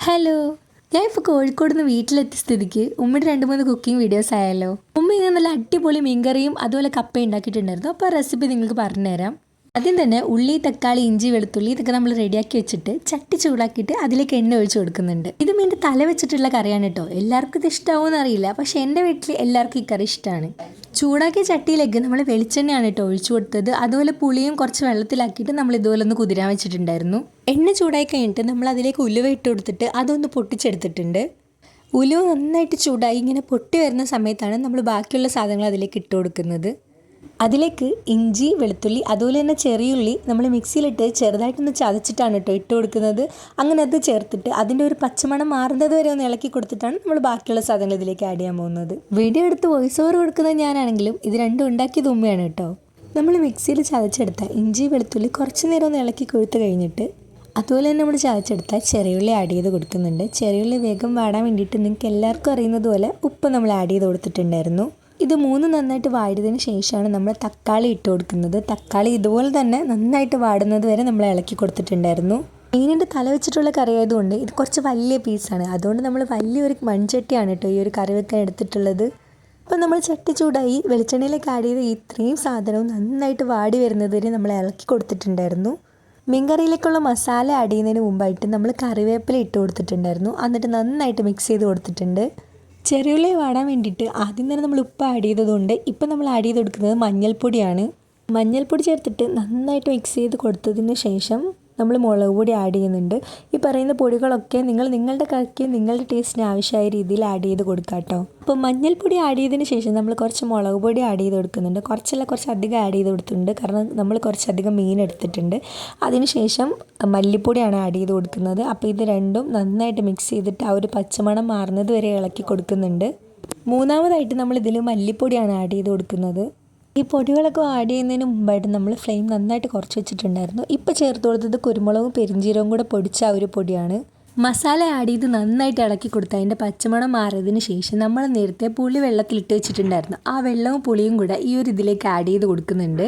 Hello, ഞാൻ ഇപ്പോൾ കോഴിക്കോട് നിന്ന് വീട്ടിലെത്തിയ സ്ഥിതിക്ക് ഉമ്മയുടെ 2-3 കുക്കിംഗ് വീഡിയോസ് ആയാലോ. ഉമ്മ ഇങ്ങനെ നല്ല അടിപൊളി മീൻകറിയും അതുപോലെ കപ്പ ഉണ്ടാക്കിയിട്ടുണ്ടായിരുന്നു. അപ്പോൾ ആ റെസിപ്പി നിങ്ങൾക്ക് പറഞ്ഞുതരാം. ആദ്യം തന്നെ ഉള്ളി, തക്കാളി, ഇഞ്ചി, വെളുത്തുള്ളി ഇതൊക്കെ നമ്മൾ റെഡിയാക്കി വെച്ചിട്ട് ചട്ടി ചൂടാക്കിയിട്ട് അതിലേക്ക് എണ്ണ ഒഴിച്ചു കൊടുക്കുന്നുണ്ട്. ഇത് മീൻ്റെ തല വെച്ചിട്ടുള്ള കറിയാണ് കേട്ടോ. എല്ലാവർക്കും ഇത് ഇഷ്ടമാവുമെന്ന് അറിയില്ല, പക്ഷേ എൻ്റെ വീട്ടിൽ എല്ലാവർക്കും ഈ കറി ഇഷ്ടമാണ്. ചൂടാക്കിയ ചട്ടിയിലേക്ക് നമ്മൾ വെളിച്ചെണ്ണയാണ് കേട്ടോ ഒഴിച്ചു കൊടുത്തത്. അതുപോലെ പുളിയും കുറച്ച് വെള്ളത്തിലാക്കിയിട്ട് നമ്മൾ ഇതുപോലെ ഒന്ന് കുതിരാൻ വെച്ചിട്ടുണ്ടായിരുന്നു. എണ്ണ ചൂടായി കഴിഞ്ഞിട്ട് നമ്മൾ അതിലേക്ക് ഉലുവ ഇട്ട് കൊടുത്തിട്ട് അതൊന്ന് പൊട്ടിച്ചെടുത്തിട്ടുണ്ട്. ഉലുവ നന്നായിട്ട് ചൂടായി ഇങ്ങനെ പൊട്ടി വരുന്ന സമയത്താണ് നമ്മൾ ബാക്കിയുള്ള സാധനങ്ങൾ അതിലേക്ക് ഇട്ട് കൊടുക്കുന്നത്. അതിലേക്ക് ഇഞ്ചി, വെളുത്തുള്ളി അതുപോലെ തന്നെ ചെറിയുള്ളി നമ്മൾ മിക്സിയിലിട്ട് ചെറുതായിട്ടൊന്ന് ചതച്ചിട്ടാണ് കേട്ടോ ഇട്ട് കൊടുക്കുന്നത്. അങ്ങനെ അത് ചേർത്തിട്ട് അതിൻ്റെ ഒരു പച്ചമണം മാറുന്നത് വരെ ഒന്ന് ഇളക്കി കൊടുത്തിട്ടാണ് നമ്മൾ ബാക്കിയുള്ള സാധനങ്ങൾ ഇതിലേക്ക് ആഡ് ചെയ്യാൻ പോകുന്നത്. വീഡിയോ എടുത്ത് വോയിസ് ഓവർ കൊടുക്കുന്നത് ഞാനാണെങ്കിലും ഇത് രണ്ടും ഉണ്ടാക്കിയത് ഉമ്മയാണ് കേട്ടോ. നമ്മൾ മിക്സിയിൽ ചതച്ചെടുത്ത ഇഞ്ചി, വെളുത്തുള്ളി കുറച്ച് നേരം ഒന്ന് ഇളക്കി കൊഴുത്ത് കഴിഞ്ഞിട്ട് അതുപോലെ തന്നെ നമ്മൾ ചതച്ചെടുത്ത ചെറിയുള്ളി ആഡ് ചെയ്ത് കൊടുക്കുന്നുണ്ട്. ചെറിയുള്ളി വേഗം വാടാൻ വേണ്ടിയിട്ട് നിങ്ങൾക്ക് എല്ലാവർക്കും അറിയുന്നത് പോലെ ഉപ്പ് നമ്മൾ ആഡ് ചെയ്ത് കൊടുത്തിട്ടുണ്ടായിരുന്നു. ഇത് മൂന്ന് നന്നായിട്ട് വാടിയതിന് ശേഷമാണ് നമ്മൾ തക്കാളി ഇട്ട് കൊടുക്കുന്നത്. തക്കാളി ഇതുപോലെ തന്നെ നന്നായിട്ട് വാടുന്നത് വരെ നമ്മൾ ഇളക്കി കൊടുത്തിട്ടുണ്ടായിരുന്നു. മീനിൻ്റെ തല വെച്ചിട്ടുള്ള കറി ആയതുകൊണ്ട് ഇത് കുറച്ച് വലിയ പീസാണ്. അതുകൊണ്ട് നമ്മൾ വലിയൊരു മൺചട്ടിയാണ് കേട്ടോ ഈ ഒരു കറി വെക്കാൻ എടുത്തിട്ടുള്ളത്. അപ്പോൾ നമ്മൾ ചട്ടി ചൂടായി വെളിച്ചെണ്ണയിലേക്ക് ആഡ് ചെയ്ത് ഇത്രയും സാധനവും നന്നായിട്ട് വാടി വരുന്നത് വരെ നമ്മൾ ഇളക്കി കൊടുത്തിട്ടുണ്ടായിരുന്നു. മീൻകറിയിലേക്കുള്ള മസാല ആഡ് ചെയ്യുന്നതിന് മുമ്പായിട്ട് നമ്മൾ കറിവേപ്പില ഇട്ട് കൊടുത്തിട്ടുണ്ടായിരുന്നു. എന്നിട്ട് നന്നായിട്ട് മിക്സ് ചെയ്ത് കൊടുത്തിട്ടുണ്ട്. ചെറിയുള്ളി വാടാൻ വേണ്ടിയിട്ട് ആദ്യം തന്നെ നമ്മൾ ഉപ്പ് ആഡ് ചെയ്തതുകൊണ്ട് ഇപ്പം നമ്മൾ ആഡ് ചെയ്ത് കൊടുക്കുന്നത് മഞ്ഞൾപ്പൊടിയാണ്. മഞ്ഞൾപ്പൊടി ചേർത്തിട്ട് നന്നായിട്ട് മിക്സ് ചെയ്ത് കൊടുത്തതിന് ശേഷം നമ്മൾ മുളക് പൊടി ആഡ് ചെയ്യുന്നുണ്ട്. ഈ പറയുന്ന പൊടികളൊക്കെ നിങ്ങളുടെ കറിക്ക് നിങ്ങളുടെ ടേസ്റ്റിന് ആവശ്യമായ രീതിയിൽ ആഡ് ചെയ്ത് കൊടുക്കുക കേട്ടോ. അപ്പോൾ മഞ്ഞൾപ്പൊടി ആഡ് ചെയ്തതിന് ശേഷം നമ്മൾ കുറച്ച് മുളക് പൊടി ആഡ് ചെയ്ത് കൊടുക്കുന്നുണ്ട്. കുറച്ച് അധികം ആഡ് ചെയ്ത് കൊടുത്തിട്ടുണ്ട്, കാരണം നമ്മൾ കുറച്ചധികം മീൻ എടുത്തിട്ടുണ്ട്. അതിന് ശേഷം മല്ലിപ്പൊടിയാണ് ആഡ് ചെയ്ത് കൊടുക്കുന്നത്. അപ്പോൾ ഇത് രണ്ടും നന്നായിട്ട് മിക്സ് ചെയ്തിട്ട് ആ ഒരു പച്ചമണം മാറുന്നത് വരെ ഇളക്കി കൊടുക്കുന്നുണ്ട്. മൂന്നാമതായിട്ട് നമ്മൾ ഇതിൽ മല്ലിപ്പൊടിയാണ് ആഡ് ചെയ്ത് കൊടുക്കുന്നത്. ഈ പൊടികളൊക്കെ ആഡ് ചെയ്യുന്നതിന് മുമ്പായിട്ട് നമ്മൾ ഫ്ലെയിം നന്നായിട്ട് കുറച്ച് വെച്ചിട്ടുണ്ടായിരുന്നു. ഇപ്പോൾ ചേർത്ത് കൊടുത്തത് കുരുമുളകും പെരിഞ്ചീരവും കൂടെ പൊടിച്ച ആ ഒരു പൊടിയാണ്. മസാല ആഡ് ചെയ്ത് നന്നായിട്ട് ഇളക്കി കൊടുത്ത് അതിൻ്റെ പച്ചമണം മാറിയതിന് ശേഷം നമ്മൾ നേരത്തെ പുളി വെള്ളത്തിലിട്ട് വെച്ചിട്ടുണ്ടായിരുന്നു. ആ വെള്ളവും പുളിയും കൂടെ ഈ ഒരു ഇതിലേക്ക് ആഡ് ചെയ്ത് കൊടുക്കുന്നുണ്ട്.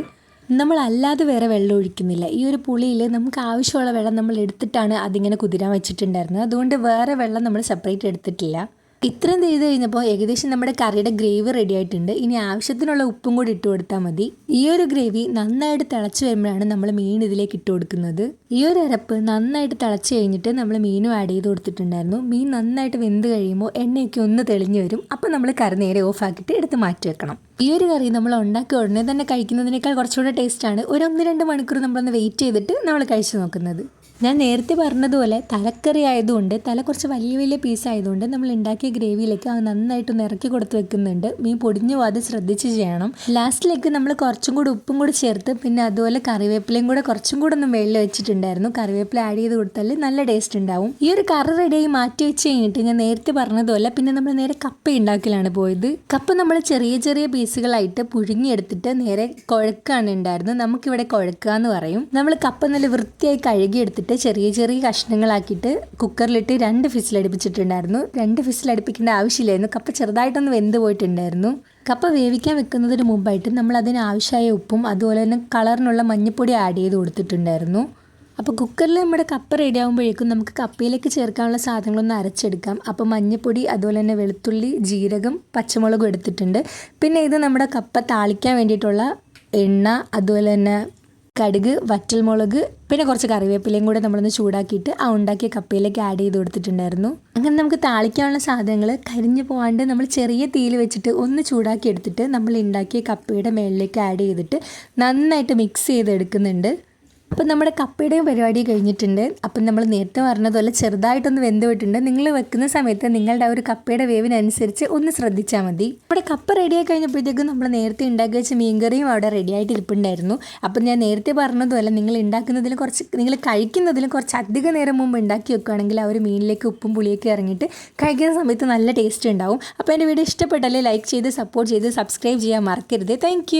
നമ്മൾ അല്ലാതെ വേറെ വെള്ളം ഒഴിക്കുന്നില്ല. ഈ ഒരു പുളിയിൽ നമുക്ക് ആവശ്യമുള്ള വെള്ളം നമ്മൾ എടുത്തിട്ടാണ് അതിങ്ങനെ കുതിരാൻ വെച്ചിട്ടുണ്ടായിരുന്നത്. അതുകൊണ്ട് വേറെ വെള്ളം നമ്മൾ സെപ്പറേറ്റ് എടുത്തിട്ടില്ല. ഇത്രയും ചെയ്ത് കഴിഞ്ഞപ്പോൾ ഏകദേശം നമ്മുടെ കറിയുടെ ഗ്രേവി റെഡി ആയിട്ടുണ്ട്. ഇനി ആവശ്യത്തിനുള്ള ഉപ്പും കൂടി ഇട്ട് കൊടുത്താൽ മതി. ഈ ഒരു ഗ്രേവി നന്നായിട്ട് തിളച്ച് വരുമ്പോഴാണ് നമ്മൾ മീൻ ഇതിലേക്ക് ഇട്ട് കൊടുക്കുന്നത്. ഈ ഒരു അരപ്പ് നന്നായിട്ട് തിളച്ച് കഴിഞ്ഞിട്ട് നമ്മൾ മീനും ആഡ് ചെയ്ത് കൊടുത്തിട്ടുണ്ടായിരുന്നു. മീൻ നന്നായിട്ട് വെന്ത് കഴിയുമ്പോൾ എണ്ണയൊക്കെ ഒന്ന് തെളിഞ്ഞ് വരും. അപ്പോൾ നമ്മൾ കറി നേരെ ഓഫാക്കിയിട്ട് എടുത്ത് മാറ്റി വെക്കണം. ഈ ഒരു കറി നമ്മൾ ഉണ്ടാക്കി ഉടനെ തന്നെ കഴിക്കുന്നതിനേക്കാൾ കുറച്ചുകൂടെ ടേസ്റ്റാണ്. ഒരു 1-2 മണിക്കൂർ നമ്മളൊന്ന് വെയിറ്റ് ചെയ്തിട്ട് നമ്മൾ കഴിച്ച് നോക്കുന്നത്. ഞാൻ നേരത്തെ പറഞ്ഞതുപോലെ തലക്കറി ആയതുകൊണ്ട് തല കുറച്ച് വലിയ പീസായതുകൊണ്ട് നമ്മൾ ഉണ്ടാക്കിയ ഗ്രേവിയിലേക്ക് അത് നന്നായിട്ടൊന്ന് ഇറക്കി കൊടുത്ത് വെക്കുന്നുണ്ട്. മീൻ പൊടിഞ്ഞു പോകാതെ ശ്രദ്ധിച്ച് ചെയ്യണം. ലാസ്റ്റിലേക്ക് നമ്മൾ കുറച്ചും കൂടി ഉപ്പും കൂടി ചേർത്ത് പിന്നെ അതുപോലെ കറിവേപ്പിലയും കൂടെ കുറച്ചും കൂടെ ഒന്ന് വെള്ളം വെച്ചിട്ടുണ്ടായിരുന്നു. കറിവേപ്പില ആഡ് ചെയ്ത് കൊടുത്താൽ നല്ല ടേസ്റ്റ് ഉണ്ടാവും. ഈ ഒരു കറി റെഡിയായി മാറ്റി വെച്ച് കഴിഞ്ഞിട്ട് ഞാൻ നേരത്തെ പറഞ്ഞതുപോലെ പിന്നെ നമ്മൾ നേരെ കപ്പ ഉണ്ടാക്കലാണ് പോയത്. കപ്പ നമ്മൾ ചെറിയ പീസുകളായിട്ട് പുഴുങ്ങിയെടുത്തിട്ട് നേരെ കുഴക്കാണ് ഉണ്ടായിരുന്നത്. നമുക്കിവിടെ കുഴക്കുക എന്ന് പറയും. നമ്മൾ കപ്പ നല്ല വൃത്തിയായി കഴുകിയെടുത്തിട്ട് ചെറിയ കഷ്ണങ്ങളാക്കിയിട്ട് കുക്കറിലിട്ട് 2 ഫിസിലടുപ്പിച്ചിട്ടുണ്ടായിരുന്നു. 2 ഫിസിലടുപ്പിക്കേണ്ട ആവശ്യമില്ലായിരുന്നു. കപ്പ ചെറുതായിട്ടൊന്ന് വെന്ത് പോയിട്ടുണ്ടായിരുന്നു. കപ്പ വേവിക്കാൻ വെക്കുന്നതിന് മുമ്പായിട്ട് നമ്മൾ അതിനാവശ്യമായ ഉപ്പും അതുപോലെ തന്നെ കളറിനുള്ള മഞ്ഞൾപ്പൊടി ആഡ് ചെയ്ത് കൊടുത്തിട്ടുണ്ടായിരുന്നു. അപ്പോൾ കുക്കറിൽ നമ്മുടെ കപ്പ റെഡി ആകുമ്പോഴേക്കും നമുക്ക് കപ്പയിലേക്ക് ചേർക്കാനുള്ള സാധനങ്ങളൊന്ന് അരച്ചെടുക്കാം. അപ്പോൾ മഞ്ഞൾപ്പൊടി അതുപോലെ തന്നെ വെളുത്തുള്ളി, ജീരകം, പച്ചമുളകും എടുത്തിട്ടുണ്ട്. പിന്നെ ഇത് നമ്മുടെ കപ്പ താളിക്കാൻ വേണ്ടിയിട്ടുള്ള എണ്ണ, അതുപോലെ തന്നെ കടുക്, വറ്റൽമുളക്, പിന്നെ കുറച്ച് കറിവേപ്പിലയും കൂടെ നമ്മളൊന്ന് ചൂടാക്കിയിട്ട് ആ ഉണ്ടാക്കിയ കപ്പയിലേക്ക് ആഡ് ചെയ്ത് കൊടുത്തിട്ടുണ്ടായിരുന്നു. അങ്ങനെ നമുക്ക് താളിക്കാനുള്ള സാധനങ്ങൾ കരിഞ്ഞു പോകാണ്ട് നമ്മൾ ചെറിയ തീയിൽ വെച്ചിട്ട് ഒന്ന് ചൂടാക്കി എടുത്തിട്ട് നമ്മൾ ഉണ്ടാക്കിയ കപ്പയുടെ മേളിലേക്ക് ആഡ് ചെയ്തിട്ട് നന്നായിട്ട് മിക്സ് ചെയ്തെടുക്കുന്നുണ്ട്. അപ്പം നമ്മുടെ കപ്പയുടെയും പരിപാടി കഴിഞ്ഞിട്ടുണ്ട്. അപ്പം നമ്മൾ നേരത്തെ പറഞ്ഞതുപോലെ ചെറുതായിട്ടൊന്ന് വെന്ത് പോയിട്ടുണ്ട്. നിങ്ങൾ വെക്കുന്ന സമയത്ത് നിങ്ങളുടെ ആ ഒരു കപ്പയുടെ വേവിനനുസരിച്ച് ഒന്ന് ശ്രദ്ധിച്ചാൽ മതി. നമ്മുടെ കപ്പ റെഡിയായി കഴിഞ്ഞപ്പോഴത്തേക്കും നമ്മൾ നേരത്തെ ഉണ്ടാക്കി വെച്ച മീൻകറിയും അവിടെ റെഡിയായിട്ട് ഇരിപ്പുണ്ടായിരുന്നു. അപ്പം ഞാൻ നേരത്തെ പറഞ്ഞതുപോലെ നിങ്ങൾ കഴിക്കുന്നതിലും കുറച്ച് അധികം നേരം മുമ്പ് ഉണ്ടാക്കി വെക്കുകയാണെങ്കിൽ ആ ഒരു മീനിലേക്ക് ഉപ്പും പുളിയൊക്കെ ഇറങ്ങിയിട്ട് കഴിക്കുന്ന സമയത്ത് നല്ല ടേസ്റ്റ് ഉണ്ടാവും. അപ്പോൾ എൻ്റെ വീഡിയോ ഇഷ്ടപ്പെട്ടാലേ ലൈക്ക് ചെയ്ത് സപ്പോർട്ട് ചെയ്ത് സബ്സ്ക്രൈബ് ചെയ്യാൻ മറക്കരുത്. താങ്ക്